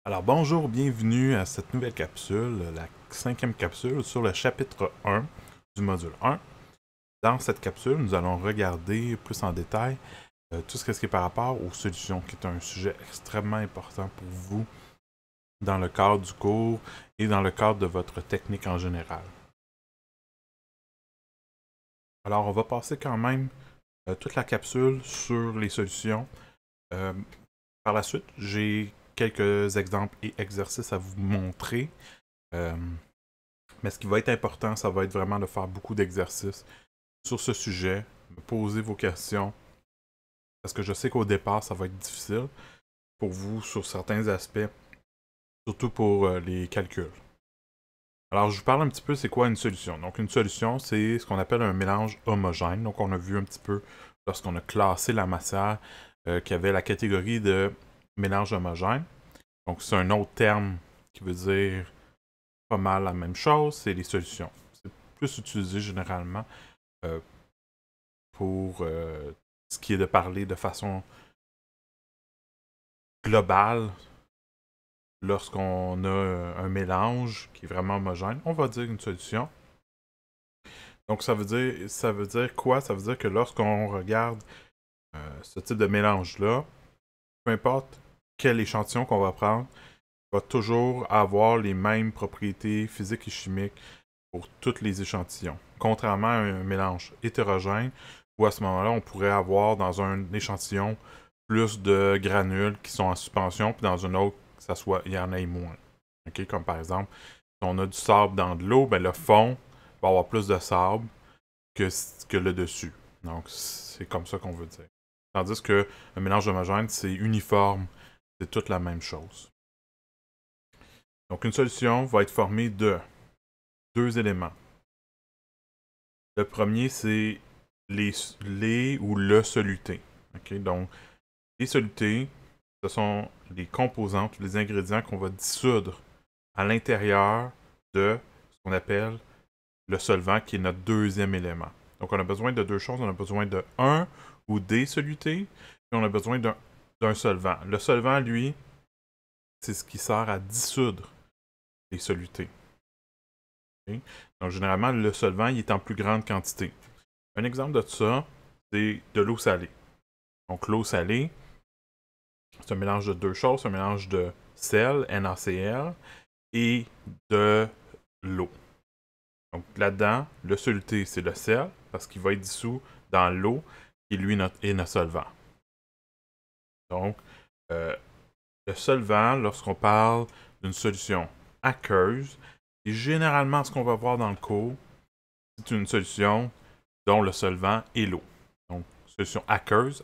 Alors bonjour, bienvenue à cette nouvelle capsule, la cinquième capsule sur le chapitre 1 du module 1. Dans cette capsule, nous allons regarder plus en détail tout ce qui est par rapport aux solutions, qui est un sujet extrêmement important pour vous dans le cadre du cours et dans le cadre de votre technique en général. Alors on va passer quand même toute la capsule sur les solutions. Par la suite, j'ai quelques exemples et exercices à vous montrer. Mais ce qui va être important, ça va être vraiment de faire beaucoup d'exercices sur ce sujet, me poser vos questions, parce que je sais qu'au départ, ça va être difficile pour vous sur certains aspects, surtout pour les calculs. Alors, je vous parle un petit peu, c'est quoi une solution. Donc, une solution, c'est ce qu'on appelle un mélange homogène. Donc, on a vu un petit peu, lorsqu'on a classé la matière, qu'il y avait la catégorie de mélange homogène. Donc, c'est un autre terme qui veut dire pas mal la même chose, c'est les solutions. C'est plus utilisé généralement euh, pour ce qui est de parler de façon globale lorsqu'on a un mélange qui est vraiment homogène. On va dire une solution. Donc ça veut dire quoi? Ça veut dire que lorsqu'on regarde ce type de mélange-là, peu importe quel échantillon qu'on va prendre, va toujours avoir les mêmes propriétés physiques et chimiques pour tous les échantillons. Contrairement à un mélange hétérogène, où à ce moment-là, on pourrait avoir dans un échantillon plus de granules qui sont en suspension, puis dans un autre, il y en ait moins. Okay? Comme par exemple, si on a du sable dans de l'eau, ben le fond va avoir plus de sable que le dessus. Donc, c'est comme ça qu'on veut dire. Tandis que un mélange homogène, c'est uniforme, c'est toute la même chose. Donc, une solution va être formée de deux éléments. Le premier, c'est les ou le soluté. Okay? Donc, les solutés, ce sont les composantes, les ingrédients qu'on va dissoudre à l'intérieur de ce qu'on appelle le solvant, qui est notre deuxième élément. Donc, on a besoin de deux choses. On a besoin de un ou des solutés, et on a besoin d'un solvant. Le solvant, lui, c'est ce qui sert à dissoudre les solutés. Okay? Donc, généralement, le solvant, il est en plus grande quantité. Un exemple de ça, c'est de l'eau salée. Donc, l'eau salée, c'est un mélange de deux choses, c'est un mélange de sel, NaCl, et de l'eau. Donc là-dedans, le soluté, c'est le sel, parce qu'il va être dissous dans l'eau, qui lui est notre solvant. Donc, euh, le solvant, lorsqu'on parle d'une solution aqueuse, et généralement ce qu'on va voir dans le cours, c'est une solution dont le solvant est l'eau. Donc, solution aqueuse,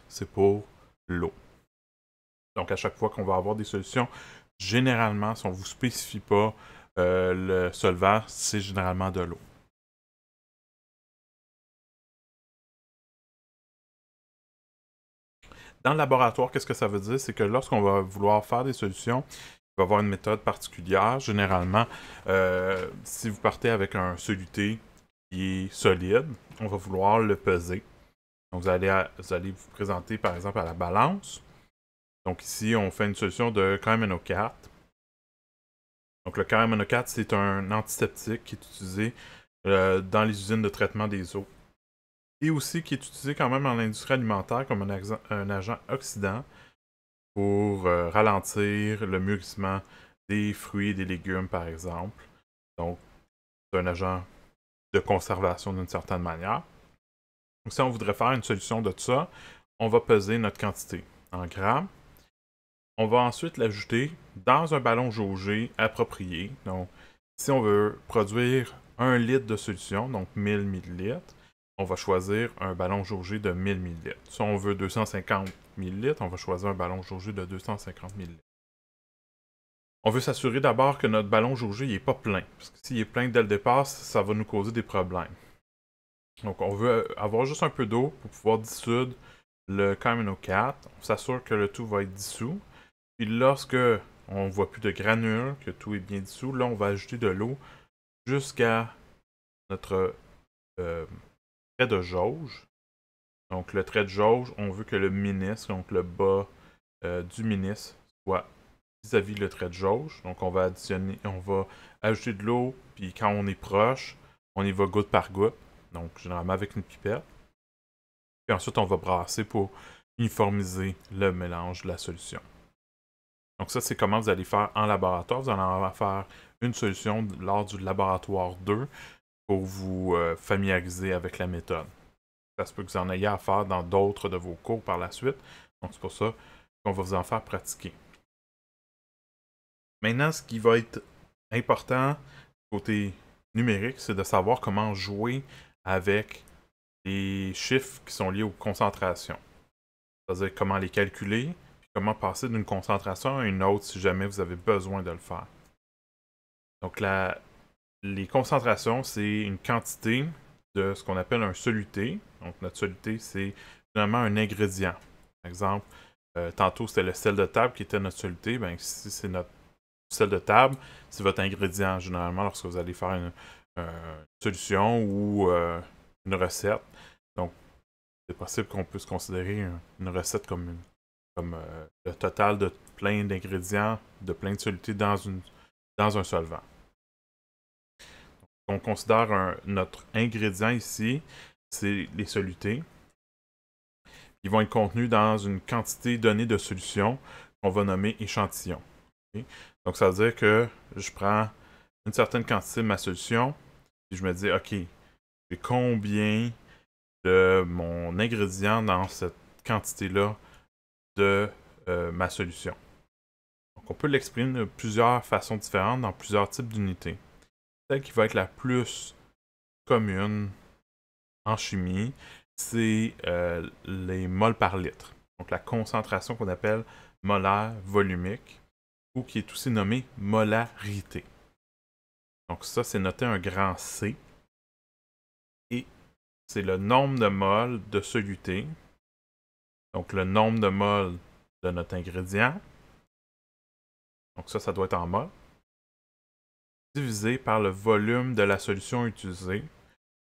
c'est pour l'eau. Donc, à chaque fois qu'on va avoir des solutions, généralement, si on ne vous spécifie pas le solvant, c'est généralement de l'eau. Dans le laboratoire, qu'est-ce que ça veut dire? C'est que lorsqu'on va vouloir faire des solutions, il va y avoir une méthode particulière. Généralement, si vous partez avec un soluté qui est solide, on va vouloir le peser. Donc, vous allez vous présenter, par exemple, à la balance. Donc, ici, on fait une solution de KMNO4. Donc, le KMNO4, c'est un antiseptique qui est utilisé dans les usines de traitement des eaux. Et aussi qui est utilisé quand même dans l'industrie alimentaire comme un agent oxydant pour ralentir le mûrissement des fruits et des légumes, par exemple. Donc, c'est un agent de conservation d'une certaine manière. Donc, si on voudrait faire une solution de ça, on va peser notre quantité en grammes. On va ensuite l'ajouter dans un ballon jaugé approprié. Donc, si on veut produire 1 litre de solution, donc 1000 ml, on va choisir un ballon jaugé de 1000 ml. Si on veut 250 ml, on va choisir un ballon jaugé de 250 ml. On veut s'assurer d'abord que notre ballon jaugé n'est pas plein. Parce que s'il est plein dès le départ, ça va nous causer des problèmes. Donc, on veut avoir juste un peu d'eau pour pouvoir dissoudre le KMNO4. On s'assure que le tout va être dissous. Puis lorsque on ne voit plus de granules, que tout est bien dissous, là, on va ajouter de l'eau jusqu'à notre trait de jauge. Donc, le trait de jauge, on veut que le ménisque, donc le bas du ménisque, soit vis-à-vis le trait de jauge. Donc on va ajouter de l'eau, puis quand on est proche, on y va goutte par goutte, donc généralement avec une pipette. Puis ensuite, on va brasser pour uniformiser le mélange de la solution. Donc ça, c'est comment vous allez faire en laboratoire. Vous allez en faire une solution lors du laboratoire 2 pour vous familiariser avec la méthode. Ça se peut que vous en ayez à faire dans d'autres de vos cours par la suite. Donc c'est pour ça qu'on va vous en faire pratiquer. Maintenant, ce qui va être important côté numérique, c'est de savoir comment jouer avec les chiffres qui sont liés aux concentrations. C'est-à-dire comment les calculer, puis comment passer d'une concentration à une autre si jamais vous avez besoin de le faire. Donc les concentrations, c'est une quantité de ce qu'on appelle un soluté. Donc notre soluté, c'est finalement un ingrédient. Par exemple, tantôt c'était le sel de table qui était notre soluté. Bien, si c'est notre sel de table, c'est votre ingrédient généralement lorsque vous allez faire une solution ou une recette. Donc, c'est possible qu'on puisse considérer une recette comme le total de plein d'ingrédients, de plein de solutés dans un solvant. Donc, on considère notre ingrédient ici, c'est les solutés. Ils vont être contenus dans une quantité donnée de solution qu'on va nommer échantillon. Okay? Donc, ça veut dire que je prends une certaine quantité de ma solution, et je me dis, OK, j'ai combien de mon ingrédient dans cette quantité-là de ma solution. Donc, on peut l'exprimer de plusieurs façons différentes dans plusieurs types d'unités. Celle qui va être la plus commune en chimie, c'est les moles par litre. Donc, la concentration qu'on appelle molaire volumique, ou qui est aussi nommée molarité. Donc, ça, c'est noté un grand C. Et c'est le nombre de moles de soluté. Donc, le nombre de moles de notre ingrédient. Donc, ça doit être en moles. Divisé par le volume de la solution utilisée,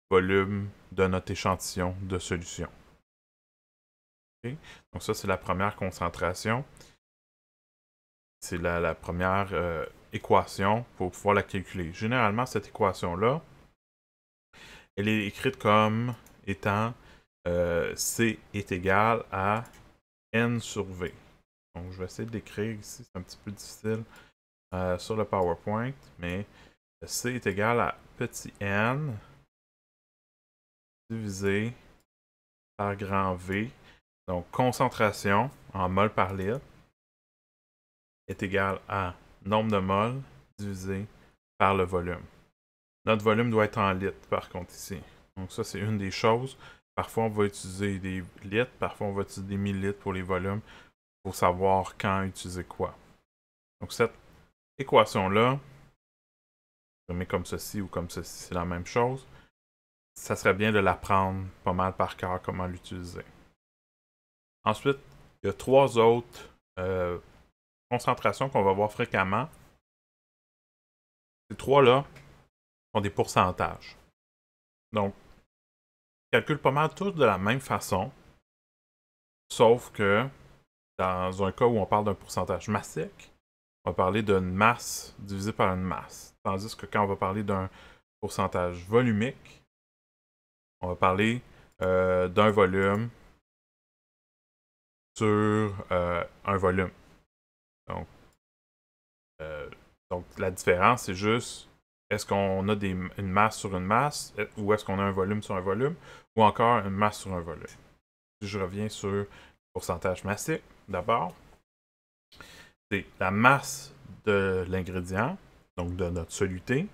volume de notre échantillon de solution. Okay? Donc ça, c'est la première concentration. C'est la première équation pour pouvoir la calculer. Généralement, cette équation-là, elle est écrite comme étant C est égal à N sur V. Donc, je vais essayer de l'écrire ici, c'est un petit peu difficile sur le PowerPoint, mais C est égal à petit n divisé par grand V. Donc, concentration en mol par litre est égal à nombre de moles divisé par le volume. Notre volume doit être en litres, par contre, ici. Donc, ça, c'est une des choses. Parfois, on va utiliser des litres, parfois, on va utiliser des millilitres pour les volumes pour savoir quand utiliser quoi. Donc, cette équation-là, je mets comme ceci ou comme ceci, c'est la même chose. Ça serait bien de l'apprendre pas mal par cœur, comment l'utiliser. Ensuite, il y a trois autres concentrations qu'on va voir fréquemment. Ces trois-là sont des pourcentages. Donc, on calcule pas mal tous de la même façon, sauf que dans un cas où on parle d'un pourcentage massique, on va parler d'une masse divisée par une masse. Tandis que quand on va parler d'un pourcentage volumique, on va parler d'un volume sur un volume. Donc, la différence, c'est juste est-ce qu'on a une masse sur une masse ou est-ce qu'on a un volume sur un volume ou encore une masse sur un volume. Si je reviens sur le pourcentage massique, d'abord, c'est la masse de l'ingrédient, donc de notre soluté,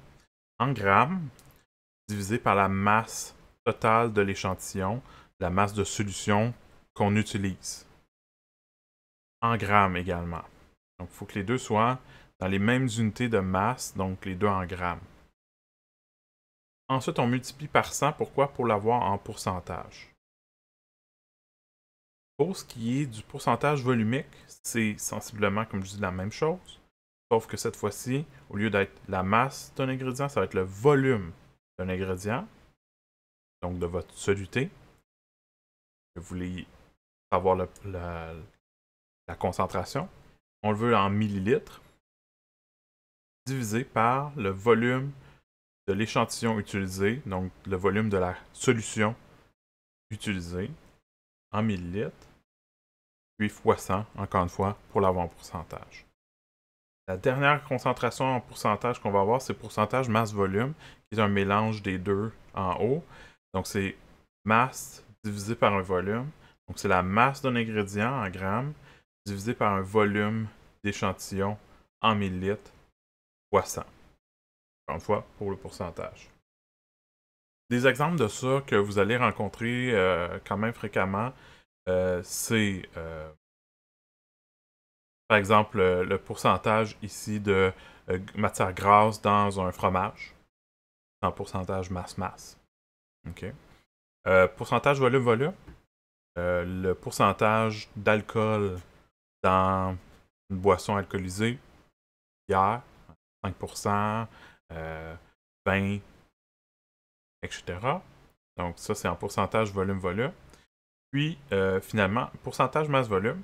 en grammes, divisé par la masse totale de l'échantillon, la masse de solution qu'on utilise. En grammes également. Donc, il faut que les deux soient dans les mêmes unités de masse, donc les deux en grammes. Ensuite, on multiplie par 100. Pourquoi? Pour l'avoir en pourcentage. Pour ce qui est du pourcentage volumique, c'est sensiblement, comme je dis, la même chose. Sauf que cette fois-ci, au lieu d'être la masse d'un ingrédient, ça va être le volume d'un ingrédient, donc de votre soluté. Vous voulez savoir la concentration. on le veut en millilitres, divisé par le volume de l'échantillon utilisé, donc le volume de la solution utilisée en millilitres, puis fois 100, encore une fois, pour l'avoir en pourcentage. La dernière concentration en pourcentage qu'on va avoir, c'est pourcentage masse-volume, qui est un mélange des deux en haut. Donc, c'est masse divisé par un volume. Donc, c'est la masse d'un ingrédient en grammes divisé par un volume d'échantillon en millilitres fois 100. Encore une fois, pour le pourcentage. Des exemples de ça que vous allez rencontrer quand même fréquemment, c'est par exemple le pourcentage ici de matière grasse dans un fromage, en pourcentage masse-masse. Okay. Pourcentage volume-volume, le pourcentage d'alcool dans une boisson alcoolisée, bière, 5%, 20, etc. Donc ça, c'est en pourcentage volume-volume. Puis, finalement, pourcentage masse-volume,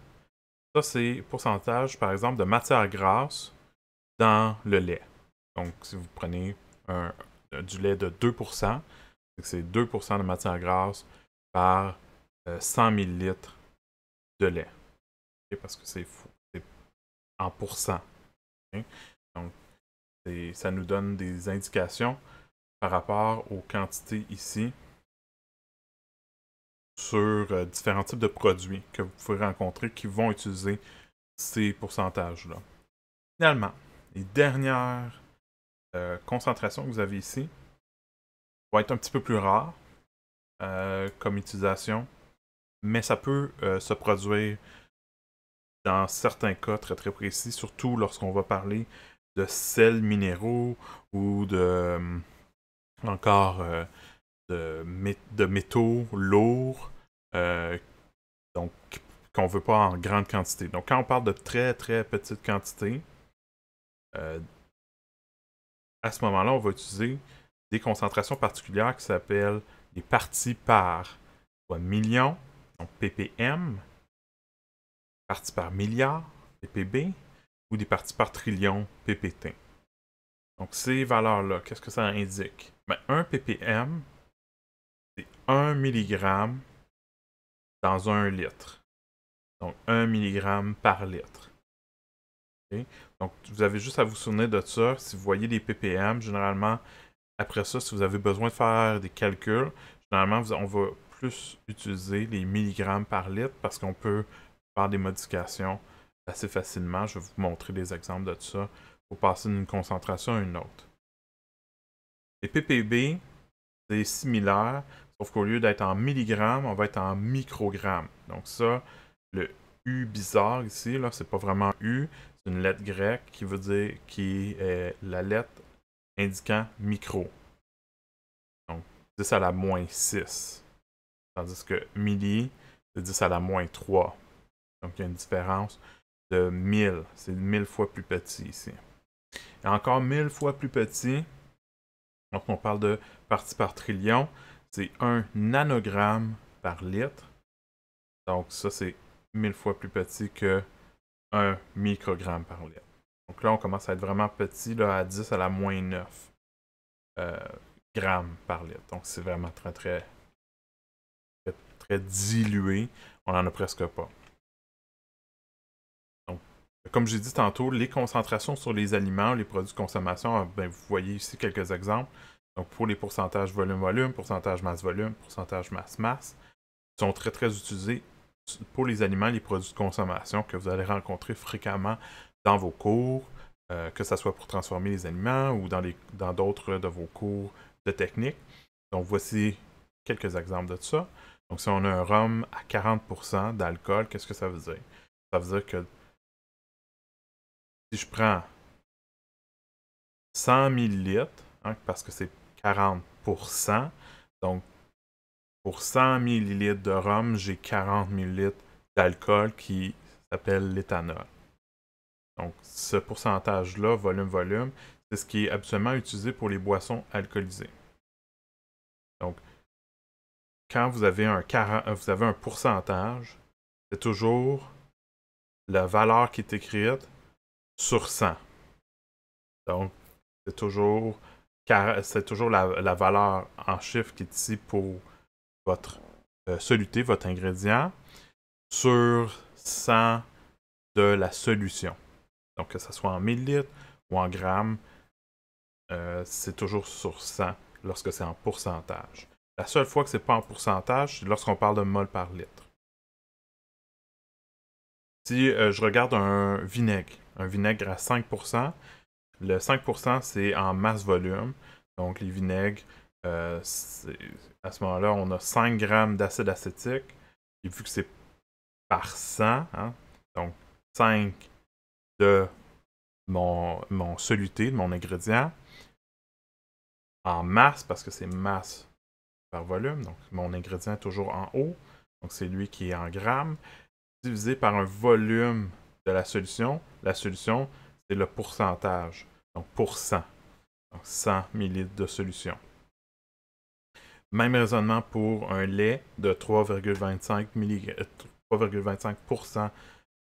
ça, c'est pourcentage, par exemple, de matière grasse dans le lait. Donc, si vous prenez du lait de 2%, c'est 2% de matière grasse par 100 ml de lait. Okay? Parce que c'est en pourcent. Okay? Donc, ça nous donne des indications par rapport aux quantités ici sur différents types de produits que vous pouvez rencontrer qui vont utiliser ces pourcentages-là. Finalement, les dernières concentrations que vous avez ici vont être un petit peu plus rares comme utilisation, mais ça peut se produire dans certains cas très très précis, surtout lorsqu'on va parler de sels minéraux ou de encore de métaux lourds, donc qu'on ne veut pas en grande quantité. Donc quand on parle de très très petites quantités, à ce moment-là, on va utiliser des concentrations particulières qui s'appellent les parties par million, donc ppm, parties par milliard, ppb, ou des parties par trillion, ppt. Donc ces valeurs-là, qu'est-ce que ça indique? Ben, 1 ppm, c'est 1 mg dans 1 litre. Donc 1 mg par litre. Okay? Donc vous avez juste à vous souvenir de ça. Si vous voyez les ppm, généralement, après ça, si vous avez besoin de faire des calculs, généralement, on va plus utiliser les milligrammes par litre parce qu'on peut faire des modifications assez facilement. Je vais vous montrer des exemples de ça pour passer d'une concentration à une autre. Les ppb, c'est similaire, sauf qu'au lieu d'être en milligrammes, on va être en microgrammes. Donc ça, le U bizarre ici, là, c'est pas vraiment U, c'est une lettre grecque qui veut dire qui est la lettre indiquant micro. Donc 10 à la moins 6. Tandis que milli, c'est 10 à la moins 3. Donc il y a une différence de 1000. C'est 1000 fois plus petit ici. Et encore 1000 fois plus petit, donc on parle de parties par trillion, c'est 1 nanogramme par litre. Donc ça, c'est 1000 fois plus petit que 1 microgramme par litre. Donc là, on commence à être vraiment petit, là, à 10 à la moins 9 grammes par litre. Donc c'est vraiment très, très, très, très dilué. On n'en a presque pas. Donc, comme j'ai dit tantôt, les concentrations sur les aliments, les produits de consommation, ben, vous voyez ici quelques exemples. Donc pour les pourcentages volume-volume, pourcentage masse-volume, pourcentage masse-masse, sont très très utilisés pour les aliments, les produits de consommation que vous allez rencontrer fréquemment dans vos cours, que ce soit pour transformer les aliments ou dans d'autres de vos cours de technique. Donc voici quelques exemples de ça. Donc si on a un rhum à 40% d'alcool, qu'est-ce que ça veut dire? Ça veut dire que si je prends 100 ml, hein, parce que c'est 40%, donc pour 100 ml de rhum, j'ai 40 ml d'alcool qui s'appelle l'éthanol. Donc, ce pourcentage-là, volume-volume, c'est ce qui est habituellement utilisé pour les boissons alcoolisées. Donc, quand vous avez un pourcentage, c'est toujours la valeur qui est écrite sur 100. Donc, c'est toujours la valeur en chiffres qui est ici pour votre soluté, votre ingrédient, sur 100 de la solution. Donc, que ce soit en millilitres ou en grammes, c'est toujours sur 100 lorsque c'est en pourcentage. La seule fois que c'est pas en pourcentage, c'est lorsqu'on parle de mol par litre. Si je regarde un vinaigre à 5%, le 5% c'est en masse-volume. Donc les vinaigres, à ce moment-là, on a 5 grammes d'acide acétique. Et vu que c'est par 100, hein, donc 5 de mon soluté, de mon ingrédient, en masse, parce que c'est masse par volume, donc mon ingrédient est toujours en haut, donc c'est lui qui est en grammes, divisé par un volume de la solution. La solution, c'est le pourcentage, donc pour 100. Donc 100 ml de solution. Même raisonnement pour un lait de 3,25%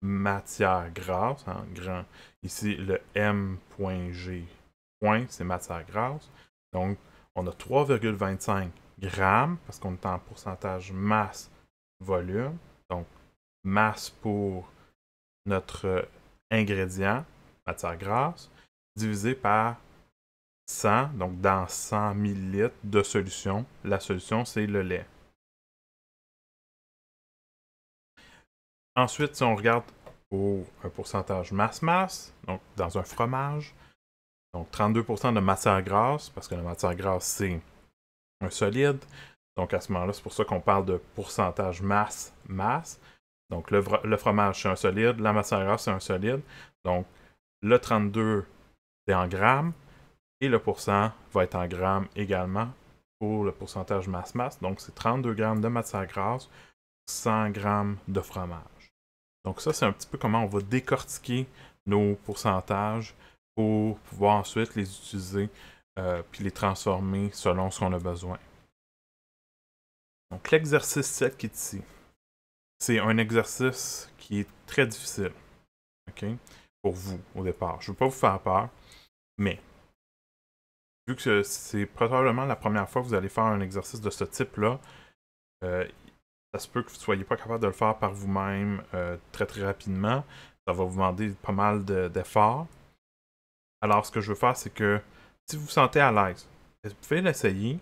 matière grasse, hein, grand. Ici, le M.G, c'est matière grasse. Donc, on a 3,25 grammes, parce qu'on est en pourcentage masse-volume. Donc, masse pour notre ingrédient, matière grasse, divisé par 100, donc dans 100 ml de solution. La solution, c'est le lait. Ensuite, si on regarde pour un pourcentage masse-masse, donc dans un fromage, donc 32% de matière grasse, parce que la matière grasse, c'est un solide. Donc à ce moment-là, c'est pour ça qu'on parle de pourcentage masse-masse. Donc le fromage, c'est un solide, la matière grasse, c'est un solide. Donc le 32, c'est en grammes, et le pourcent va être en grammes également pour le pourcentage masse-masse. Donc c'est 32 grammes de matière grasse, 100 grammes de fromage. Donc ça, c'est un petit peu comment on va décortiquer nos pourcentages pour pouvoir ensuite les utiliser puis les transformer selon ce qu'on a besoin. Donc l'exercice 7 qui est ici, c'est un exercice qui est très difficile, ok, pour vous au départ. Je ne veux pas vous faire peur, mais vu que c'est probablement la première fois que vous allez faire un exercice de ce type-là, ça se peut que vous ne soyez pas capable de le faire par vous-même très très rapidement. Ça va vous demander pas mal d'efforts. Alors, ce que je veux faire, c'est que si vous vous sentez à l'aise, vous pouvez l'essayer.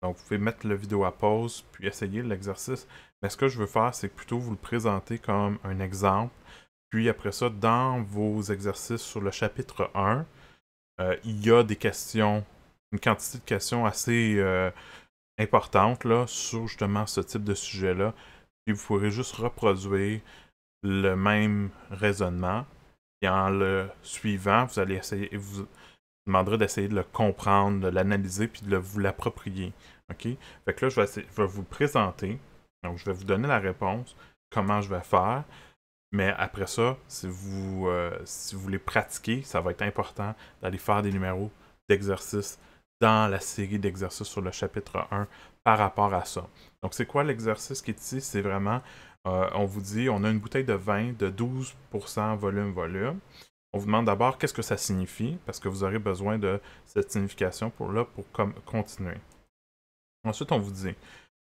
Donc, vous pouvez mettre la vidéo à pause, puis essayer l'exercice. Mais ce que je veux faire, c'est plutôt vous le présenter comme un exemple. Puis après ça, dans vos exercices sur le chapitre 1, il y a des questions, une quantité de questions assez importante là, sur justement ce type de sujet-là. Puis vous pourrez juste reproduire le même raisonnement. Et en le suivant, vous allez essayer, vous demanderez d'essayer de le comprendre, de l'analyser, puis de vous l'approprier. OK? Fait que là, je vais vous le présenter. Donc, je vais vous donner la réponse, comment je vais faire. Mais après ça, si vous voulez pratiquer, ça va être important d'aller faire des numéros d'exercices dans la série d'exercices sur le chapitre 1 par rapport à ça. Donc, c'est quoi l'exercice qui est ici? C'est vraiment, on vous dit, on a une bouteille de vin de 12% volume-volume. On vous demande d'abord qu'est-ce que ça signifie, parce que vous aurez besoin de cette signification pour continuer. Ensuite, on vous dit,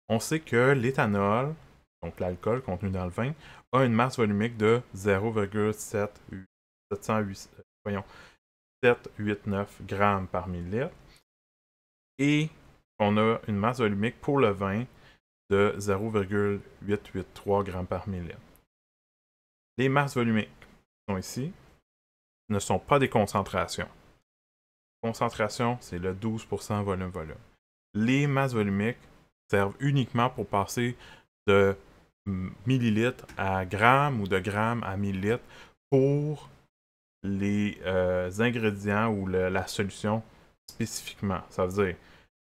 on sait que l'éthanol, donc l'alcool contenu dans le vin, a une masse volumique de 0,789 grammes par millilitre. Et on a une masse volumique pour le vin de 0,883 grammes par millilitre. Les masses volumiques sont ici, ne sont pas des concentrations. Concentration, c'est le 12% volume-volume. Les masses volumiques servent uniquement pour passer de millilitres à grammes ou de grammes à millilitres pour les ingrédients ou la solution spécifiquement. Ça veut dire, vous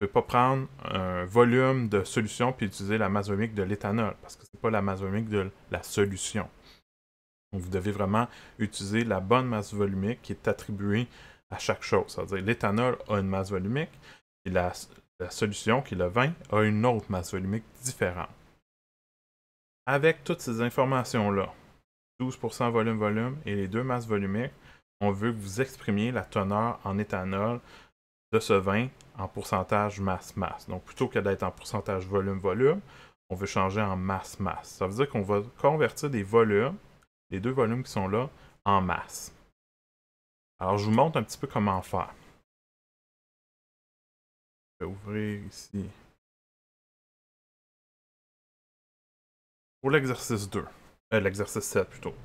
ne pouvez pas prendre un volume de solution puis utiliser la masse volumique de l'éthanol, parce que ce n'est pas la masse volumique de la solution. Donc, vous devez vraiment utiliser la bonne masse volumique qui est attribuée à chaque chose. Ça veut dire, l'éthanol a une masse volumique et la solution, qui est le vin, a une autre masse volumique différente. Avec toutes ces informations-là, 12% volume-volume et les deux masses volumiques, on veut que vous exprimiez la teneur en éthanol de ce vin en pourcentage masse-masse. Donc, plutôt que d'être en pourcentage volume-volume, on veut changer en masse-masse. Ça veut dire qu'on va convertir des volumes, les deux volumes qui sont là, en masse. Alors, je vous montre un petit peu comment faire. Je vais ouvrir ici. Pour l'exercice 2, l'exercice 7 plutôt.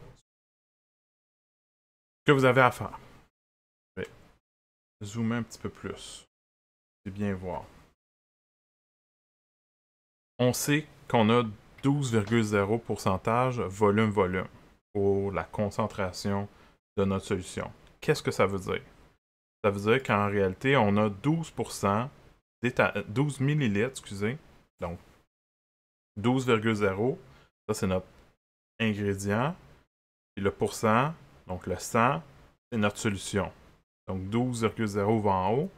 Ce que vous avez à faire. Je vais zoomer un petit peu plus. C'est bien voir. On sait qu'on a 12,0% volume-volume pour la concentration de notre solution. Qu'est-ce que ça veut dire? Ça veut dire qu'en réalité, on a 12 millilitres, excusez. Donc, 12,0, ça c'est notre ingrédient. Et le pourcent, donc le 100, c'est notre solution. Donc 12,0 va en haut,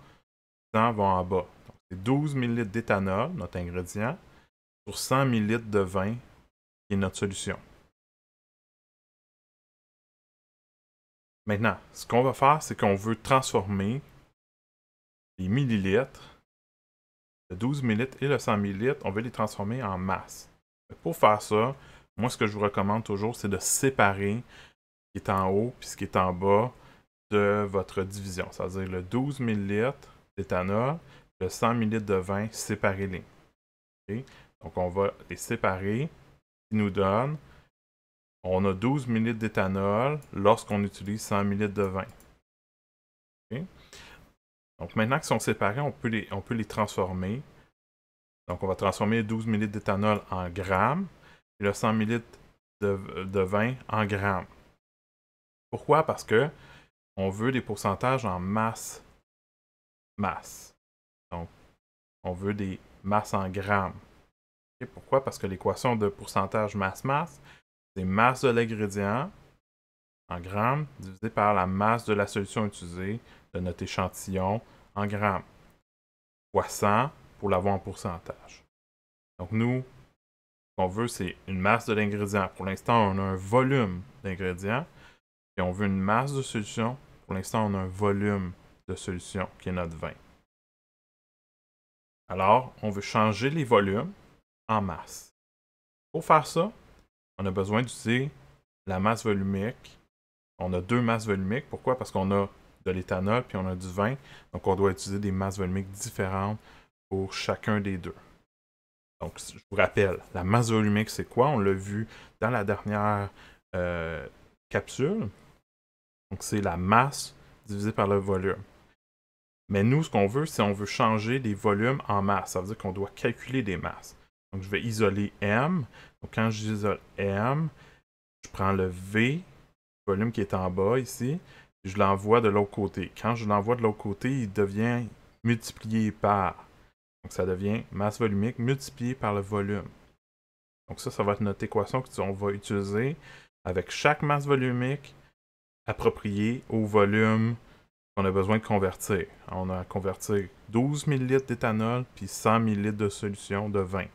100 va en bas. Donc c'est 12 ml d'éthanol, notre ingrédient, sur 100 ml de vin, qui est notre solution. Maintenant, ce qu'on va faire, c'est qu'on veut transformer les millilitres, le 12 ml et le 100 ml, on veut les transformer en masse. Pour faire ça, moi, ce que je vous recommande toujours, c'est de séparer ce qui est en haut et ce qui est en bas de votre division. C'est-à-dire le 12 ml d'éthanol, le 100 ml de vin, séparez-les. Okay? Donc, on va les séparer, ce qui nous donne, on a 12 ml d'éthanol lorsqu'on utilise 100 ml de vin. Okay? Donc, maintenant qu'ils sont séparés, on peut les transformer. Donc, on va transformer les 12 ml d'éthanol en grammes et le 100 ml de vin en grammes. Pourquoi? Parce que on veut des pourcentages en masse. Donc, on veut des masses en grammes. Okay? Pourquoi? Parce que l'équation de pourcentage masse-masse, c'est masse de l'ingrédient en grammes divisé par la masse de la solution utilisée de notre échantillon en grammes, fois 100 pour l'avoir en pourcentage. Donc nous, ce qu'on veut, c'est une masse de l'ingrédient. Pour l'instant, on a un volume d'ingrédient, et on veut une masse de solution. Pour l'instant, on a un volume de solution, qui est notre vin. Alors, on veut changer les volumes en masse. Pour faire ça, on a besoin d'utiliser la masse volumique. On a deux masses volumiques. Pourquoi? Parce qu'on a de l'éthanol puis on a du vin. Donc, on doit utiliser des masses volumiques différentes pour chacun des deux. Donc, je vous rappelle, la masse volumique, c'est quoi? On l'a vu dans la dernière capsule. Donc, c'est la masse divisée par le volume. Mais nous, ce qu'on veut, c'est on veut changer les volumes en masse. Ça veut dire qu'on doit calculer des masses. Donc, je vais isoler M. Donc, quand j'isole M, je prends le V, le volume qui est en bas ici, et je l'envoie de l'autre côté. Quand je l'envoie de l'autre côté, il devient multiplié par. Donc, ça devient masse volumique multipliée par le volume. Donc, ça va être notre équation qu'on va utiliser avec chaque masse volumique appropriée au volume qu'on a besoin de convertir. On a à convertir 12 ml d'éthanol puis 100 ml de solution de vin.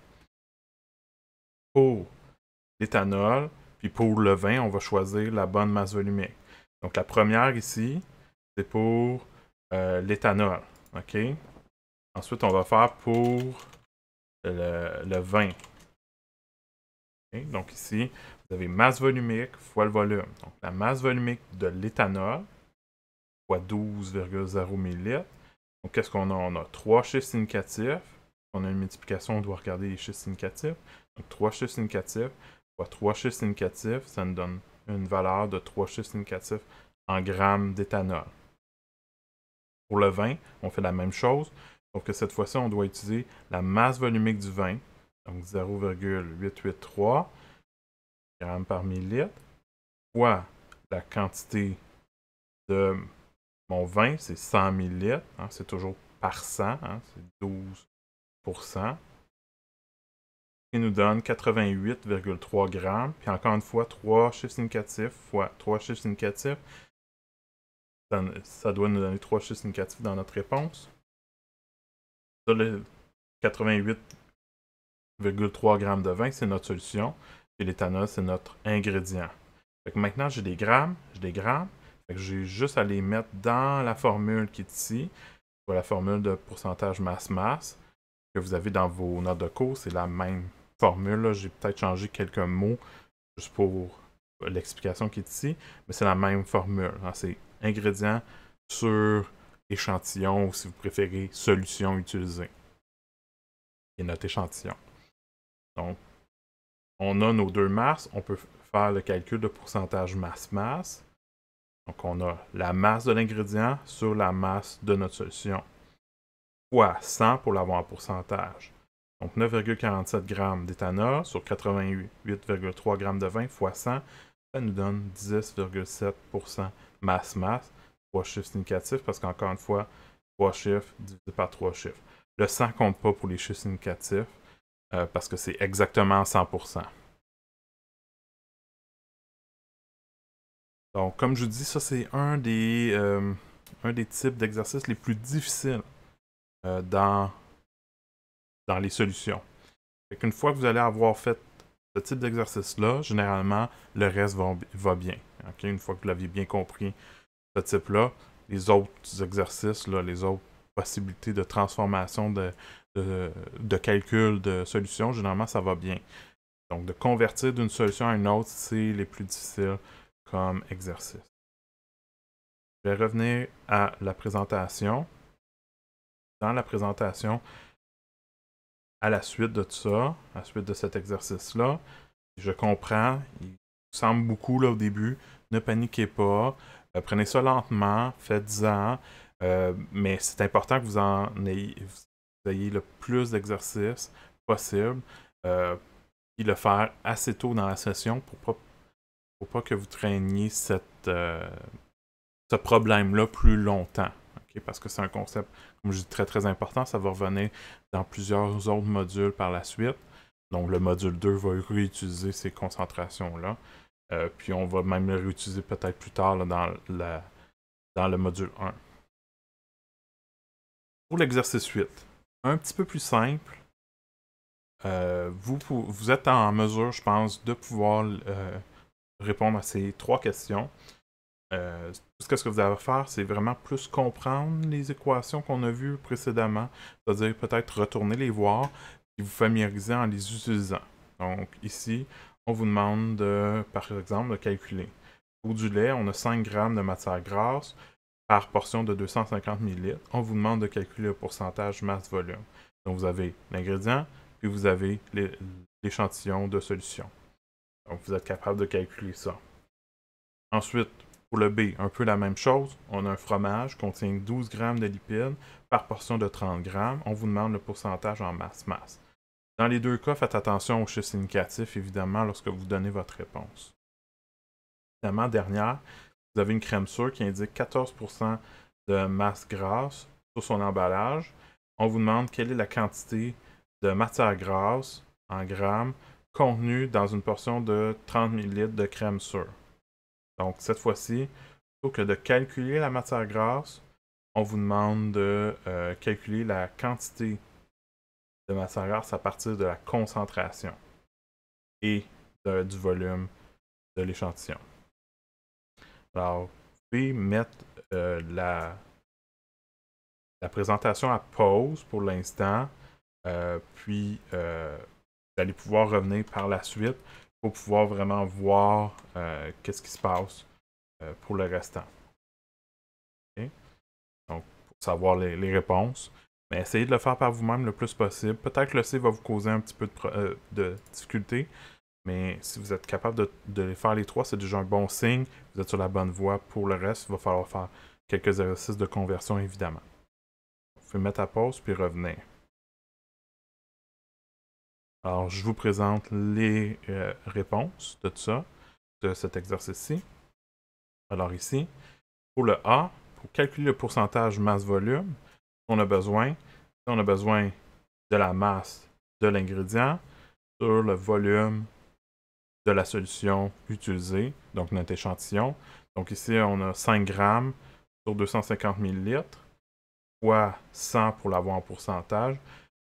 Pour l'éthanol, puis pour le vin, on va choisir la bonne masse volumique. Donc la première ici, c'est pour l'éthanol. OK? Ensuite, on va faire pour le vin. Okay? Donc ici, vous avez masse volumique fois le volume. Donc la masse volumique de l'éthanol fois 12,0 ml. Donc qu'est-ce qu'on a? On a 3 chiffres significatifs. On a une multiplication, on doit regarder les chiffres significatifs. Donc 3 chiffres significatifs fois 3 chiffres significatifs, ça nous donne une valeur de 3 chiffres significatifs en grammes d'éthanol. Pour le vin, on fait la même chose, sauf que cette fois-ci, on doit utiliser la masse volumique du vin, donc 0,883 grammes par millilitre, fois la quantité de mon vin, c'est 100 millilitres, hein, c'est toujours par 100, hein, c'est 12%, qui nous donne 88,3 grammes. Puis encore une fois, 3 chiffres significatifs fois 3 chiffres significatifs, ça doit nous donner 3 chiffres significatifs dans notre réponse. Ça, le 88,3 grammes de vin, c'est notre solution. Et l'éthanol, c'est notre ingrédient. Fait que maintenant, j'ai des grammes, Fait que j'ai juste à les mettre dans la formule qui est ici, la formule de pourcentage masse-masse que vous avez dans vos notes de cours. C'est la même formule. J'ai peut-être changé quelques mots juste pour l'explication qui est ici, mais c'est la même formule. C'est ingrédients sur échantillon, ou si vous préférez, solution utilisée. Et notre échantillon. Donc, on a nos deux masses. On peut faire le calcul de pourcentage masse-masse. Donc, on a la masse de l'ingrédient sur la masse de notre solution, fois 100 pour l'avoir en pourcentage. Donc, 9,47 g d'éthanol sur 88,3 g de vin fois 100, ça nous donne 10,7% masse-masse. 3 chiffres significatifs parce qu'encore une fois, 3 chiffres divisé par 3 chiffres. Le 100 ne compte pas pour les chiffres significatifs parce que c'est exactement 100%. Donc, comme je vous dis, ça c'est un des types d'exercices les plus difficiles dans les solutions. Une fois que vous allez avoir fait ce type d'exercice-là, généralement, le reste va bien. Okay? Une fois que vous l'aviez bien compris, ce type-là, les autres exercices, là, les autres possibilités de transformation de calcul de solutions, généralement, ça va bien. Donc, de convertir d'une solution à une autre, c'est les plus difficiles comme exercice. Je vais revenir à la présentation. Dans la présentation, à la suite de tout ça, à la suite de cet exercice-là, je comprends, il vous semble beaucoup là, au début, ne paniquez pas, prenez ça lentement, faites-en, mais c'est important que vous ayez le plus d'exercices possible, et le faire assez tôt dans la session pour pas que vous traîniez ce problème-là plus longtemps. Okay? Parce que c'est un concept, comme je dis, très très important. Ça va revenir dans plusieurs autres modules par la suite. Donc le module 2 va réutiliser ces concentrations-là. Puis on va même les réutiliser peut-être plus tard là, dans le module 1. Pour l'exercice 8, un petit peu plus simple. Vous êtes en mesure, je pense, de pouvoir répondre à ces 3 questions. Tout ce que vous avez à faire, c'est vraiment plus comprendre les équations qu'on a vues précédemment, c'est-à-dire peut-être retourner les voir et vous familiariser en les utilisant. Donc ici, on vous demande, par exemple, de calculer. Pour du lait, on a 5 g de matière grasse par portion de 250 ml. On vous demande de calculer le pourcentage masse-volume. Donc vous avez l'ingrédient, puis vous avez l'échantillon de solution. Donc vous êtes capable de calculer ça. Ensuite, pour le B, un peu la même chose. On a un fromage qui contient 12 g de lipides par portion de 30 g. On vous demande le pourcentage en masse-masse. Dans les deux cas, faites attention aux chiffres significatifs, évidemment, lorsque vous donnez votre réponse. Finalement, dernière, vous avez une crème sûre qui indique 14% de masse grasse sur son emballage. On vous demande quelle est la quantité de matière grasse en grammes contenue dans une portion de 30 ml de crème sûre. Donc, cette fois-ci, plutôt que de calculer la matière grasse, on vous demande de calculer la quantité de matière grasse à partir de la concentration et du volume de l'échantillon. Alors, vous pouvez mettre la présentation à pause pour l'instant, puis vous allez pouvoir revenir par la suite pour pouvoir vraiment voir qu'est-ce qui se passe pour le restant. Okay? Donc, pour savoir les réponses. Mais essayez de le faire par vous-même le plus possible. Peut-être que le C va vous causer un petit peu de difficulté, mais si vous êtes capable de les faire les 3, c'est déjà un bon signe. Vous êtes sur la bonne voie. Pour le reste, il va falloir faire quelques exercices de conversion, évidemment. Vous pouvez mettre à pause puis revenir. Alors, je vous présente les réponses de tout ça, de cet exercice-ci. Alors ici, pour le A, pour calculer le pourcentage masse-volume, on a besoin de la masse de l'ingrédient sur le volume de la solution utilisée, donc notre échantillon. Donc ici, on a 5 grammes sur 250 ml, fois 100 pour l'avoir en pourcentage.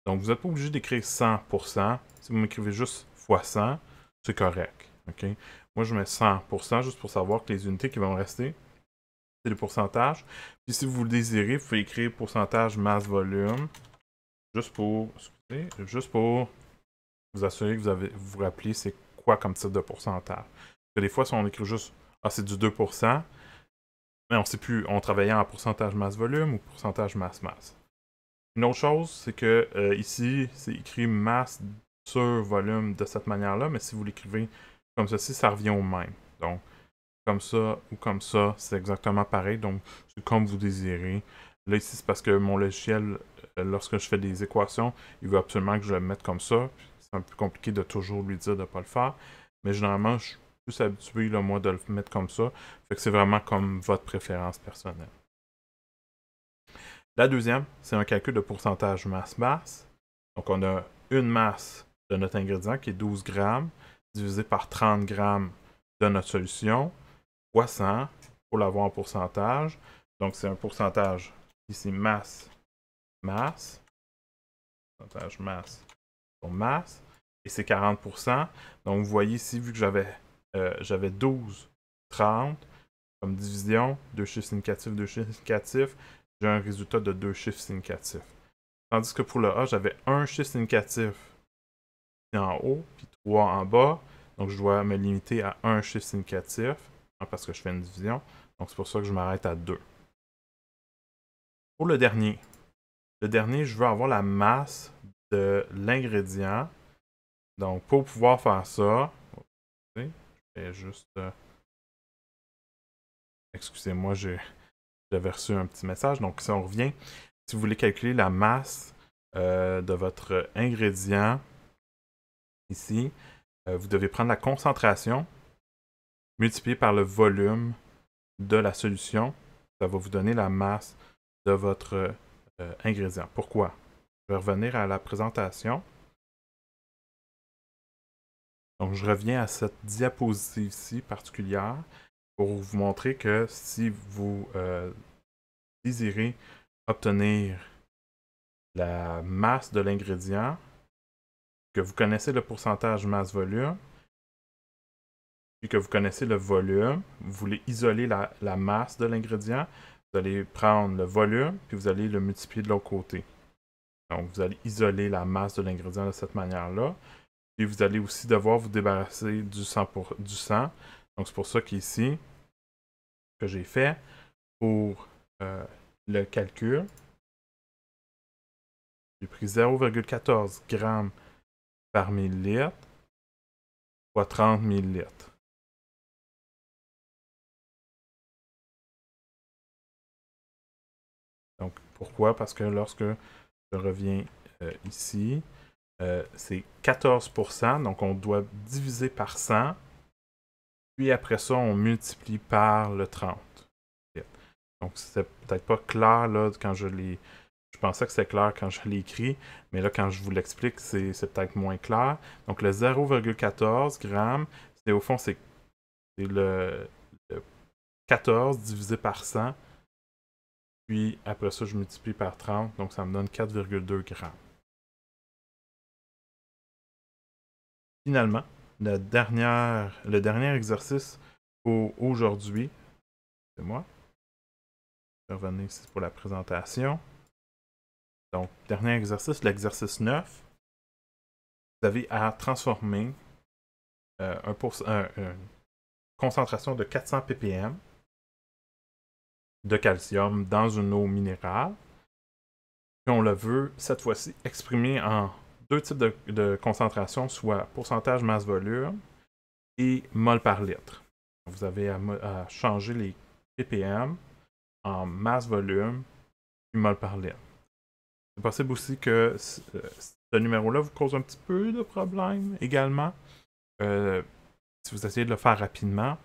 Donc vous n'êtes pas obligé d'écrire 100%. Si vous m'écrivez juste fois 100, c'est correct. Okay? Moi, je mets 100% juste pour savoir que les unités qui vont rester, c'est le pourcentage. Puis si vous le désirez, vous pouvez écrire pourcentage masse volume, juste pour vous assurer que vous vous rappelez c'est quoi comme type de pourcentage. Parce que des fois, si on écrit juste c'est du 2%, mais on ne sait plus, on travaillait en pourcentage masse-volume ou pourcentage masse-masse. Une autre chose, c'est que ici, c'est écrit masse sur volume de cette manière-là, mais si vous l'écrivez comme ceci, ça revient au même. Donc, comme ça ou comme ça, c'est exactement pareil. Donc, c'est comme vous désirez. Là, ici, c'est parce que mon logiciel, lorsque je fais des équations, il veut absolument que je le mette comme ça. C'est un peu compliqué de toujours lui dire de ne pas le faire. Mais généralement, je suis plus habitué, là, moi, de le mettre comme ça. Fait que c'est vraiment comme votre préférence personnelle. La deuxième, c'est un calcul de pourcentage masse-masse. Donc, on a une masse de notre ingrédient qui est 12 grammes divisé par 30 grammes de notre solution fois 100 pour l'avoir en pourcentage. Donc, c'est un pourcentage ici masse, pourcentage masse sur masse, et c'est 40%. Donc, vous voyez ici, vu que j'avais 12, 30 comme division, deux chiffres significatifs, j'ai un résultat de 2 chiffres significatifs. Tandis que pour le A, j'avais un chiffre significatif en haut, puis 3 en bas. Donc, je dois me limiter à un chiffre significatif, parce que je fais une division. Donc, c'est pour ça que je m'arrête à 2. Pour le dernier, je veux avoir la masse de l'ingrédient. Donc, pour pouvoir faire ça, je vais juste... excusez-moi, j'avais reçu un petit message. Donc, si on revient, si vous voulez calculer la masse de votre ingrédient, ici, vous devez prendre la concentration multipliée par le volume de la solution. Ça va vous donner la masse de votre ingrédient. Pourquoi? Je vais revenir à la présentation. Donc, je reviens à cette diapositive-ci particulière pour vous montrer que si vous désirez obtenir la masse de l'ingrédient, que vous connaissez le pourcentage masse-volume, puis que vous connaissez le volume, vous voulez isoler la masse de l'ingrédient, vous allez prendre le volume, puis vous allez le multiplier de l'autre côté. Donc, vous allez isoler la masse de l'ingrédient de cette manière-là. Puis vous allez aussi devoir vous débarrasser du sang. Donc, c'est pour ça qu'ici, que j'ai fait pour le calcul, j'ai pris 0,14 g par millilitre fois 30 millilitres. Donc, pourquoi? Parce que lorsque je reviens ici, c'est 14%, donc on doit diviser par 100, puis après ça, on multiplie par le 30. Donc, c'était peut-être pas clair là, quand je l'ai... Je pensais que c'était clair quand je l'ai écrit, mais là, quand je vous l'explique, c'est peut-être moins clair. Donc, le 0,14 g, au fond, c'est le 14 divisé par 100. Puis, après ça, je multiplie par 30, donc ça me donne 4,2 g. Finalement, le dernier exercice pour aujourd'hui, c'est moi. Je vais revenir ici pour la présentation. Donc, dernier exercice, l'exercice 9. Vous avez à transformer une concentration de 400 ppm de calcium dans une eau minérale. Puis on le veut, cette fois-ci, exprimer en deux types de concentration, soit pourcentage masse-volume et mol par litre. Vous avez à changer les ppm en masse-volume et mol par litre. C'est possible aussi que ce numéro-là vous cause un petit peu de problème également. Si vous essayez de le faire rapidement.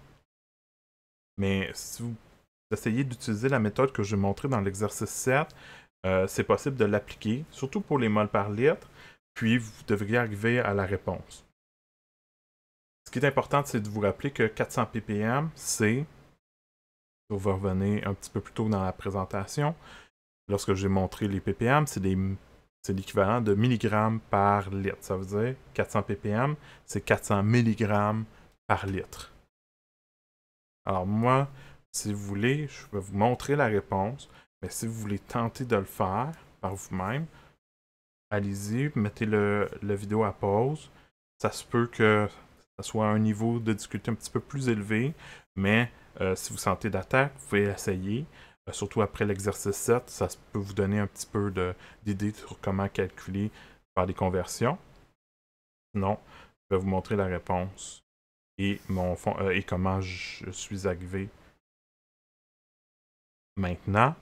Mais si vous essayez d'utiliser la méthode que je vais montrer dans l'exercice 7, c'est possible de l'appliquer, surtout pour les moles par litre, puis vous devriez arriver à la réponse. Ce qui est important, c'est de vous rappeler que 400 ppm, c'est, on va revenir un petit peu plus tôt dans la présentation, lorsque j'ai montré les ppm, c'est l'équivalent de milligrammes par litre. Ça veut dire 400 ppm, c'est 400 mg par litre. Alors moi, si vous voulez, je vais vous montrer la réponse, mais si vous voulez tenter de le faire par vous-même, allez-y, mettez la vidéo à pause. Ça se peut que ça soit un niveau de difficulté un petit peu plus élevé, mais si vous sentez d'attaque, vous pouvez essayer. Surtout après l'exercice 7, ça peut vous donner un petit peu d'idée sur comment calculer, faire des conversions. Sinon, je vais vous montrer la réponse et, et comment je suis arrivé maintenant.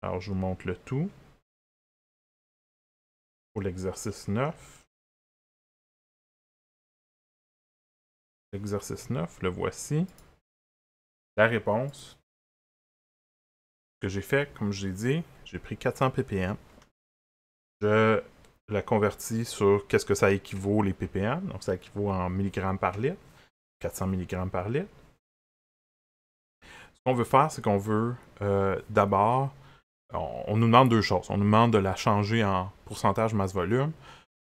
Alors, je vous montre le tout pour l'exercice 9. L'exercice 9, le voici. La réponse que j'ai fait, comme je l'ai dit, j'ai pris 400 ppm. Je la convertis sur qu'est-ce que ça équivaut les ppm. Donc, ça équivaut en milligrammes par litre. 400 mg par litre. Ce qu'on veut faire, c'est qu'on veut d'abord, on nous demande deux choses. On nous demande de la changer en pourcentage masse-volume,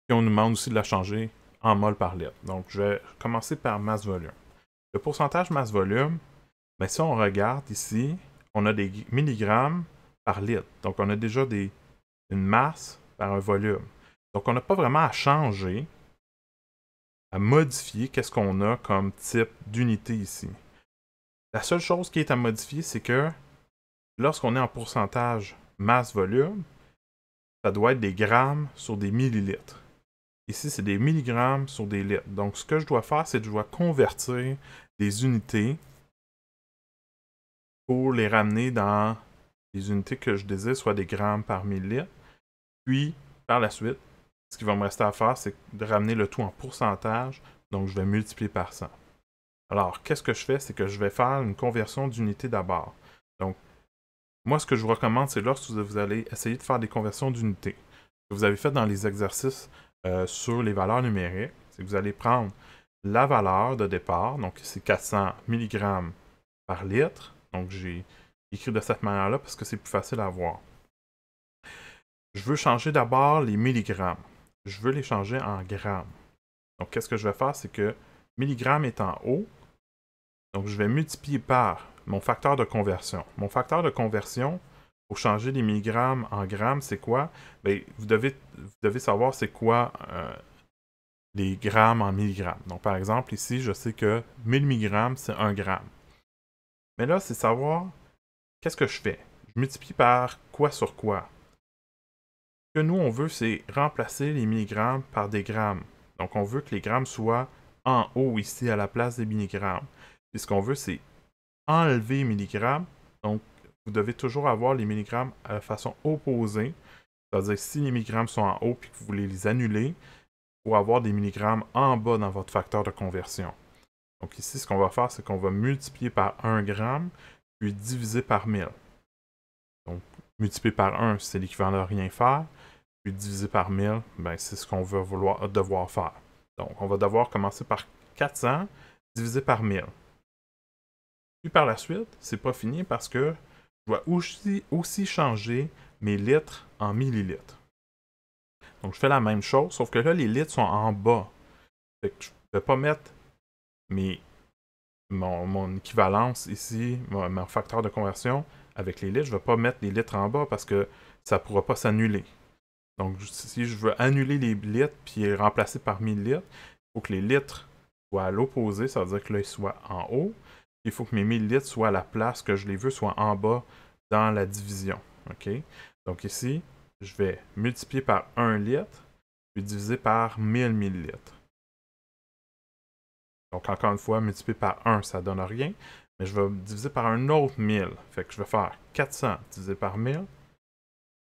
puis on nous demande aussi de la changer en mol par litre. Donc, je vais commencer par masse-volume. Le pourcentage masse-volume, ben, si on regarde ici, on a des milligrammes par litre. Donc, on a déjà une masse par un volume. Donc, on n'a pas vraiment à changer, à modifier qu'est-ce qu'on a comme type d'unité ici. La seule chose qui est à modifier, c'est que lorsqu'on est en pourcentage masse-volume, ça doit être des grammes sur des millilitres. Ici, c'est des milligrammes sur des litres. Donc, ce que je dois faire, c'est que je dois convertir des unités pour les ramener dans les unités que je désire, soit des grammes par millilitre. Puis, par la suite, ce qui va me rester à faire, c'est de ramener le tout en pourcentage. Donc, je vais multiplier par 100. Alors, qu'est-ce que je fais? C'est que je vais faire une conversion d'unité d'abord. Donc, moi, ce que je vous recommande, c'est lorsque vous allez essayer de faire des conversions d'unités, que vous avez fait dans les exercices sur les valeurs numériques, c'est que vous allez prendre la valeur de départ, donc c'est 400 mg par litre. Donc, j'ai écrit de cette manière-là parce que c'est plus facile à voir. Je veux changer d'abord les milligrammes. Je veux les changer en grammes. Donc, qu'est-ce que je vais faire? C'est que milligramme est en haut. Donc, je vais multiplier par mon facteur de conversion. Mon facteur de conversion, pour changer les milligrammes en grammes, c'est quoi? Bien, vous devez savoir c'est quoi les grammes en milligrammes. Donc, par exemple, ici, je sais que 1000 mg, c'est 1 gramme. Mais là, c'est savoir qu'est-ce que je fais. Je multiplie par quoi sur quoi. Ce que nous, on veut, c'est remplacer les milligrammes par des grammes. Donc, on veut que les grammes soient en haut ici, à la place des milligrammes. Puis, ce qu'on veut, c'est enlever milligrammes. Donc, vous devez toujours avoir les milligrammes à la façon opposée. C'est-à-dire, si les milligrammes sont en haut et que vous voulez les annuler, il faut avoir des milligrammes en bas dans votre facteur de conversion. Donc ici, ce qu'on va faire, c'est qu'on va multiplier par 1 gramme, puis diviser par 1000. Donc, multiplier par 1, c'est l'équivalent de rien faire, puis diviser par 1000, ben, c'est ce qu'on va devoir faire. Donc, on va devoir commencer par 400 divisé par 1000. Puis par la suite, c'est pas fini parce que je dois aussi changer mes litres en millilitres. Donc, je fais la même chose, sauf que là, les litres sont en bas. Fait que je ne vais pas mettre mon équivalence ici, mon facteur de conversion avec les litres. Je ne vais pas mettre les litres en bas parce que ça ne pourra pas s'annuler. Donc, si je veux annuler les litres puis les remplacer par millilitres, il faut que les litres soient à l'opposé, ça veut dire que là, ils soient en haut. Il faut que mes millilitres soient à la place que je les veux, soient en bas dans la division. OK? Donc ici, je vais multiplier par 1 litre, puis diviser par 1000 millilitres. Donc encore une fois, multiplier par 1, ça ne donne rien, mais je vais diviser par un autre 1000. Fait que je vais faire 400 divisé par 1000,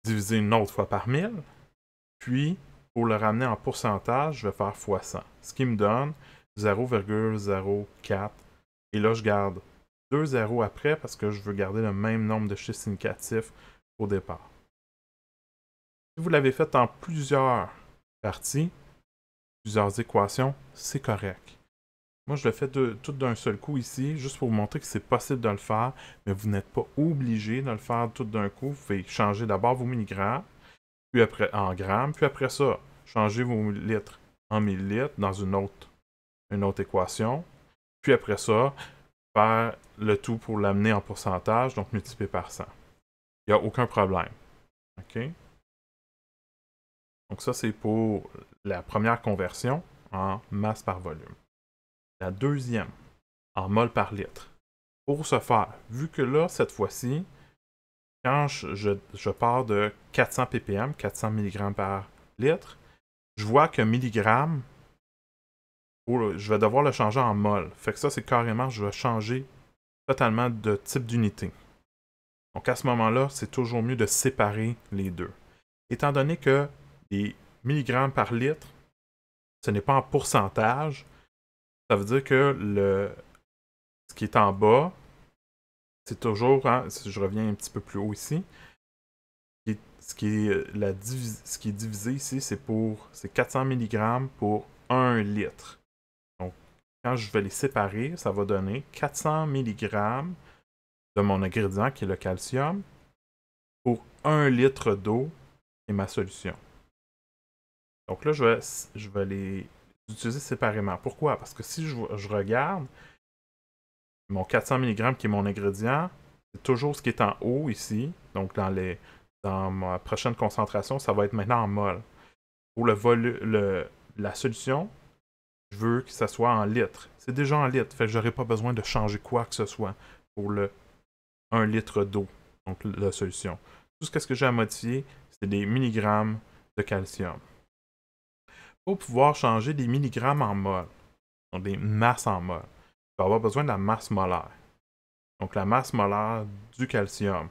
diviser une autre fois par 1000, puis pour le ramener en pourcentage, je vais faire fois 100, ce qui me donne 0,04. Et là, je garde 2 zéros après parce que je veux garder le même nombre de chiffres significatifs au départ. Si vous l'avez fait en plusieurs parties, plusieurs équations, c'est correct. Moi, je le fais tout d'un seul coup ici, juste pour vous montrer que c'est possible de le faire, mais vous n'êtes pas obligé de le faire tout d'un coup. Vous pouvez changer d'abord vos milligrammes, puis après en grammes, puis après ça, changer vos litres en millilitres dans une autre équation. Puis après ça, faire le tout pour l'amener en pourcentage, donc multiplier par 100. Il n'y a aucun problème. OK? Donc ça, c'est pour la première conversion en masse par volume. La deuxième, en mol par litre. Pour ce faire, vu que là, cette fois-ci, quand je pars de 400 ppm, 400 mg par litre, je vois que milligramme, je vais devoir le changer en mol. Fait que ça, c'est carrément, je vais changer totalement de type d'unité. Donc à ce moment-là, c'est toujours mieux de séparer les deux. Étant donné que les milligrammes par litre, ce n'est pas en pourcentage, ça veut dire que ce qui est en bas, c'est toujours, hein, si je reviens un petit peu plus haut ici, ce qui est divisé ici, c'est 400 mg pour 1 litre. Donc, quand je vais les séparer, ça va donner 400 mg de mon ingrédient, qui est le calcium, pour 1 litre d'eau, qui est ma solution. Donc là, je vais les utiliser séparément. Pourquoi? Parce que si je regarde, mon 400 mg qui est mon ingrédient, c'est toujours ce qui est en haut ici. Donc dans ma prochaine concentration, ça va être maintenant en mol. Pour la solution, je veux que ça soit en litres. C'est déjà en litres, fait que j'aurai pas besoin de changer quoi que ce soit pour le 1 litre d'eau, donc la solution. Tout ce que j'ai à modifier, c'est des milligrammes de calcium. Pour pouvoir changer des milligrammes en mol, donc des masses en mol, je vais avoir besoin de la masse molaire. Donc la masse molaire du calcium.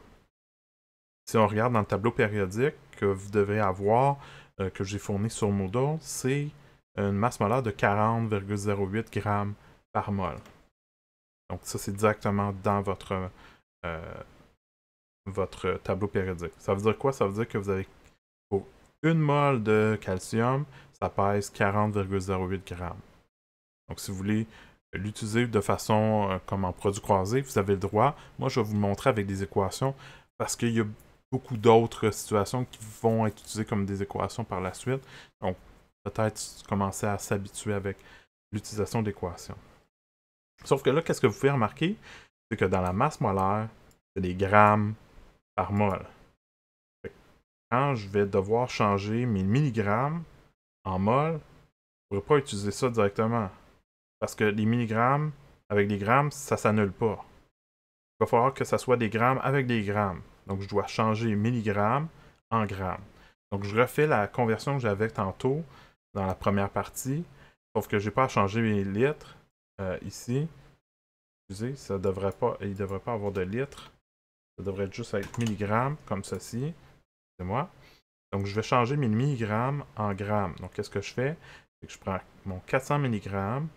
Si on regarde dans le tableau périodique que vous devez avoir, que j'ai fourni sur Moodle, c'est une masse molaire de 40,08 g par mol. Donc ça, c'est directement dans votre tableau périodique. Ça veut dire quoi? Ça veut dire que vous avez, pour 1 mol de calcium, ça pèse 40,08 g. Donc si vous voulez l'utiliser de façon comme en produit croisé, vous avez le droit. Moi, je vais vous le montrer avec des équations parce qu'il y a beaucoup d'autres situations qui vont être utilisées comme des équations par la suite. Donc, peut-être commencer à s'habituer avec l'utilisation d'équations. Sauf que là, qu'est-ce que vous pouvez remarquer? C'est que dans la masse molaire, c'est des grammes par mol. Quand je vais devoir changer mes milligrammes en mol, je ne pourrai pas utiliser ça directement. Parce que les milligrammes avec des grammes, ça ne s'annule pas. Il va falloir que ça soit des grammes avec des grammes. Donc, je dois changer milligrammes en grammes. Donc, je refais la conversion que j'avais tantôt dans la première partie, sauf que je n'ai pas à changer mes litres ici. Excusez, il ne devrait pas avoir de litres. Ça devrait juste être milligrammes, comme ceci. C'est moi. Donc, je vais changer mes milligrammes en grammes. Donc, qu'est-ce que je fais? C'est que je prends mon 400 mg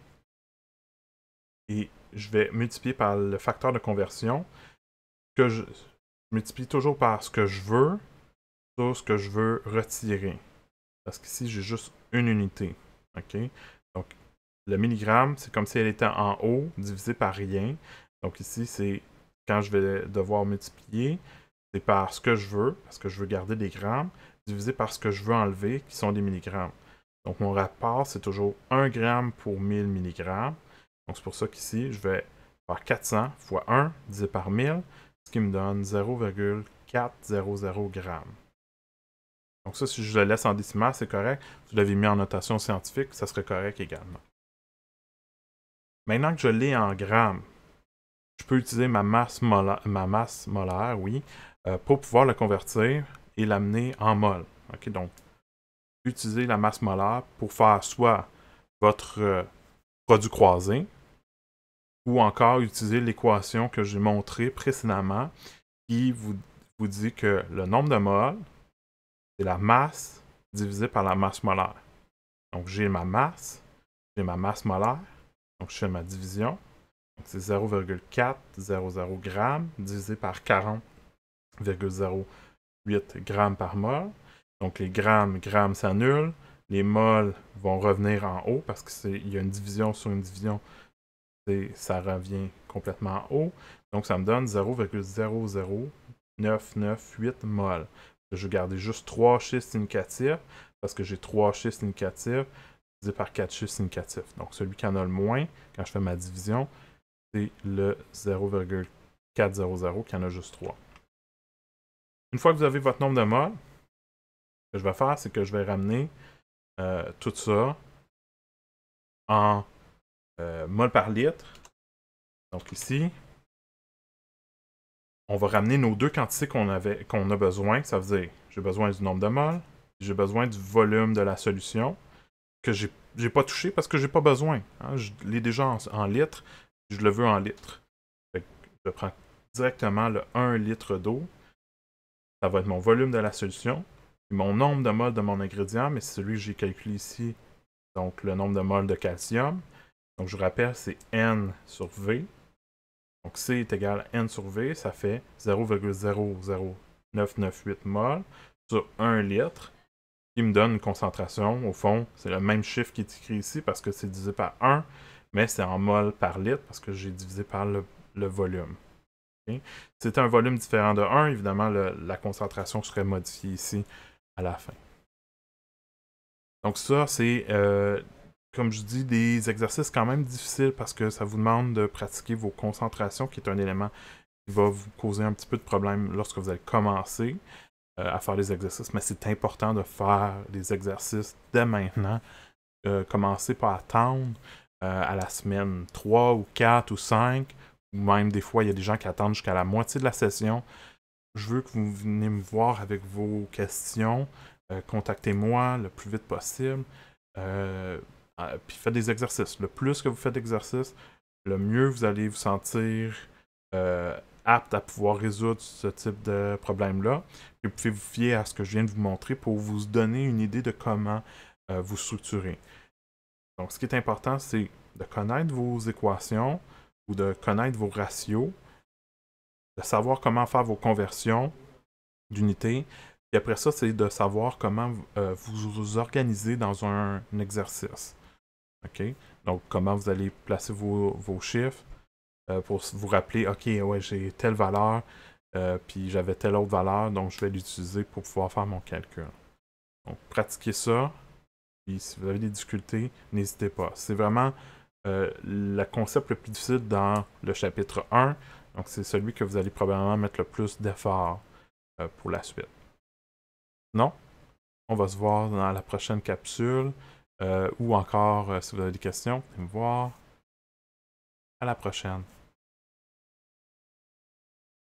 et je vais multiplier par le facteur de conversion que je multiplie toujours par ce que je veux sur ce que je veux retirer. Parce qu'ici, j'ai juste une unité. OK? Donc, le milligramme, c'est comme si elle était en haut, divisé par rien. Donc ici, c'est quand je vais devoir multiplier, c'est par ce que je veux, parce que je veux garder des grammes, divisé par ce que je veux enlever, qui sont des milligrammes. Donc mon rapport, c'est toujours 1 gramme pour 1000 milligrammes. Donc c'est pour ça qu'ici, je vais faire 400 fois 1 divisé par 1000, ce qui me donne 0,400 grammes. Donc ça, si je le laisse en décimal, c'est correct. Si vous l'avez mis en notation scientifique, ça serait correct également. Maintenant que je l'ai en grammes, je peux utiliser ma masse molaire, oui, pour pouvoir le convertir et l'amener en mol. Okay? Donc, utiliser la masse molaire pour faire soit votre produit croisé ou encore utiliser l'équation que j'ai montrée précédemment qui vous dit que le nombre de moles, c'est la masse divisée par la masse molaire. Donc, j'ai ma masse molaire, donc je fais ma division. C'est 0,400 g divisé par 40,08 g par mol. Donc les grammes s'annulent. Les mols vont revenir en haut parce qu'il y a une division sur une division. Ça revient complètement en haut. Donc ça me donne 0,00998 mol. Je vais garder juste 3 schistes indicatifs parce que j'ai 3 schistes indicatifs. divisé par 4 chiffres significatifs. Donc, celui qui en a le moins, quand je fais ma division, c'est le 0,400 qui en a juste 3. Une fois que vous avez votre nombre de moles, ce que je vais faire, c'est que je vais ramener tout ça en moles par litre. Donc ici, on va ramener nos deux quantités qu'on a besoin. Ça veut dire, j'ai besoin du nombre de moles, j'ai besoin du volume de la solution, que j'ai pas touché parce que j'ai pas besoin. Hein. Je l'ai déjà en litres, je le veux en litres. Je prends directement le 1 litre d'eau. Ça va être mon volume de la solution. Et mon nombre de moles de mon ingrédient, mais c'est celui que j'ai calculé ici. Donc le nombre de moles de calcium. Donc je vous rappelle, c'est N sur V. Donc C est égal à N sur V, ça fait 0,00998 moles sur 1 litre, qui me donne une concentration. Au fond, c'est le même chiffre qui est écrit ici parce que c'est divisé par 1, mais c'est en moles par litre parce que j'ai divisé par le volume. Okay? Si c'était un volume différent de 1, évidemment, la concentration serait modifiée ici à la fin. Donc ça, c'est, comme je dis, des exercices quand même difficiles parce que ça vous demande de pratiquer vos concentrations, qui est un élément qui va vous causer un petit peu de problème lorsque vous allez commencer à faire les exercices. Mais c'est important de faire les exercices dès maintenant. Commencez par attendre à la semaine 3 ou 4 ou 5, ou même des fois, il y a des gens qui attendent jusqu'à la moitié de la session. Je veux que vous venez me voir avec vos questions. Contactez-moi le plus vite possible. Puis faites des exercices. Le plus que vous faites d'exercices, le mieux vous allez vous sentir apte à pouvoir résoudre ce type de problème-là. Puis vous pouvez vous fier à ce que je viens de vous montrer pour vous donner une idée de comment vous structurer. Donc, ce qui est important, c'est de connaître vos équations ou de connaître vos ratios, de savoir comment faire vos conversions d'unités. Et après ça, c'est de savoir comment vous organiser dans un exercice. OK? Donc, comment vous allez placer vos chiffres pour vous rappeler, OK, ouais, j'ai telle valeur, puis j'avais telle autre valeur, donc je vais l'utiliser pour pouvoir faire mon calcul. Donc, pratiquez ça. Puis si vous avez des difficultés, n'hésitez pas. C'est vraiment le concept le plus difficile dans le chapitre 1. Donc, c'est celui que vous allez probablement mettre le plus d'efforts pour la suite. Non? On va se voir dans la prochaine capsule. Ou encore, si vous avez des questions, venez me voir. À la prochaine.